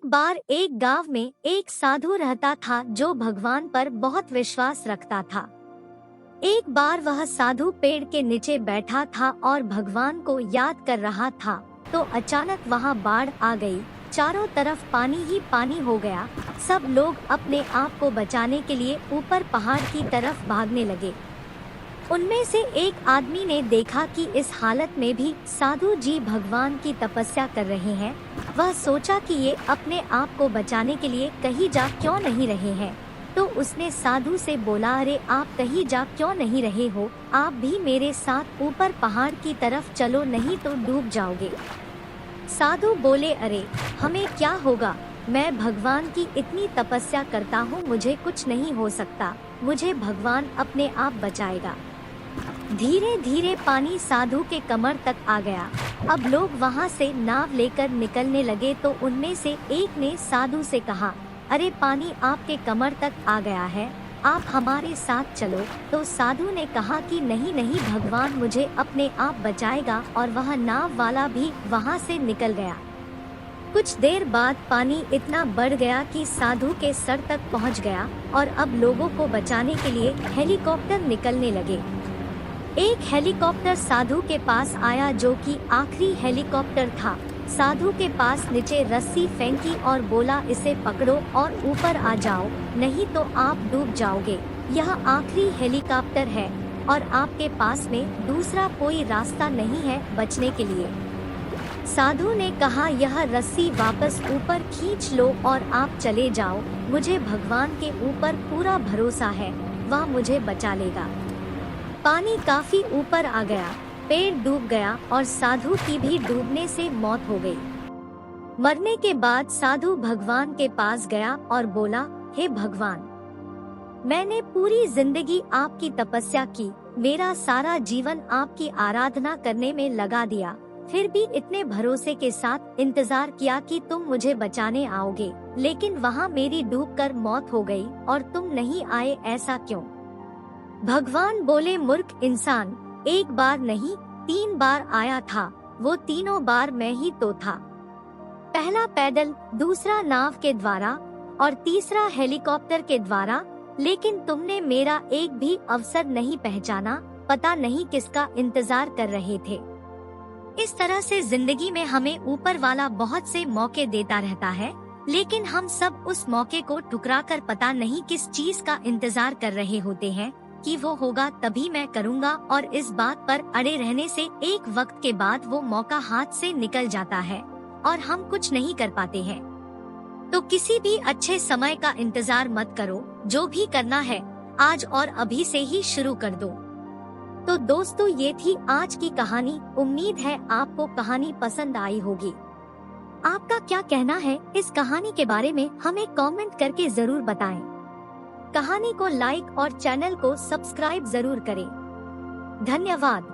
बार एक गांव में एक साधु रहता था जो भगवान पर बहुत विश्वास रखता था। एक बार वह साधु पेड़ के नीचे बैठा था और भगवान को याद कर रहा था, तो अचानक वहां बाढ़ आ गई। चारों तरफ पानी ही पानी हो गया। सब लोग अपने आप को बचाने के लिए ऊपर पहाड़ की तरफ भागने लगे। उनमें से एक आदमी ने देखा कि इस हालत में भी साधु जी भगवान की तपस्या कर रहे हैं। वह सोचा कि ये अपने आप को बचाने के लिए कहीं जा क्यों नहीं रहे हैं। तो उसने साधु से बोला, अरे आप कहीं जा क्यों नहीं रहे हो, आप भी मेरे साथ ऊपर पहाड़ की तरफ चलो, नहीं तो डूब जाओगे। साधु बोले, अरे हमें क्या होगा, मैं भगवान की इतनी तपस्या करता हूँ, मुझे कुछ नहीं हो सकता, मुझे भगवान अपने आप बचाएगा। धीरे धीरे पानी साधु के कमर तक आ गया। अब लोग वहाँ से नाव लेकर निकलने लगे तो उनमें से एक ने साधु से कहा, अरे पानी आपके कमर तक आ गया है, आप हमारे साथ चलो। तो साधु ने कहा कि नहीं नहीं, भगवान मुझे अपने आप बचाएगा, और वह नाव वाला भी वहाँ से निकल गया। कुछ देर बाद पानी इतना बढ़ गया कि साधु के सर तक पहुँच गया और अब लोगों को बचाने के लिए हेलीकॉप्टर निकलने लगे। एक हेलीकॉप्टर साधु के पास आया जो कि आखिरी हेलीकॉप्टर था। साधु के पास नीचे रस्सी फेंकी और बोला, इसे पकड़ो और ऊपर आ जाओ, नहीं तो आप डूब जाओगे। यह आखिरी हेलीकॉप्टर है और आपके पास में दूसरा कोई रास्ता नहीं है बचने के लिए। साधु ने कहा, यह रस्सी वापस ऊपर खींच लो और आप चले जाओ, मुझे भगवान के ऊपर पूरा भरोसा है, वह मुझे बचा लेगा। पानी काफी ऊपर आ गया, पेड़ डूब गया और साधु की भी डूबने से मौत हो गई। मरने के बाद साधु भगवान के पास गया और बोला, हे भगवान, मैंने पूरी जिंदगी आपकी तपस्या की, मेरा सारा जीवन आपकी आराधना करने में लगा दिया, फिर भी इतने भरोसे के साथ इंतजार किया कि तुम मुझे बचाने आओगे, लेकिन वहाँ मेरी डूबकर मौत हो गई और तुम नहीं आए, ऐसा क्यों? भगवान बोले, मूर्ख इंसान, एक बार नहीं 3 बार आया था, वो तीनों बार मैं ही तो था। पहला पैदल, दूसरा नाव के द्वारा और तीसरा हेलीकॉप्टर के द्वारा, लेकिन तुमने मेरा एक भी अवसर नहीं पहचाना, पता नहीं किसका इंतजार कर रहे थे। इस तरह से जिंदगी में हमें ऊपर वाला बहुत से मौके देता रहता है, लेकिन हम सब उस मौके को ठुकराकर पता नहीं किस चीज का इंतजार कर रहे होते हैं कि वो होगा तभी मैं करूँगा, और इस बात पर अड़े रहने से एक वक्त के बाद वो मौका हाथ से निकल जाता है और हम कुछ नहीं कर पाते हैं। तो किसी भी अच्छे समय का इंतजार मत करो, जो भी करना है आज और अभी से ही शुरू कर दो। तो दोस्तों, ये थी आज की कहानी। उम्मीद है आपको कहानी पसंद आई होगी। आपका क्या कहना है इस कहानी के बारे में, हमें कमेंट करके जरूर बताएं। कहानी को लाइक और चैनल को सब्सक्राइब जरूर करें। धन्यवाद।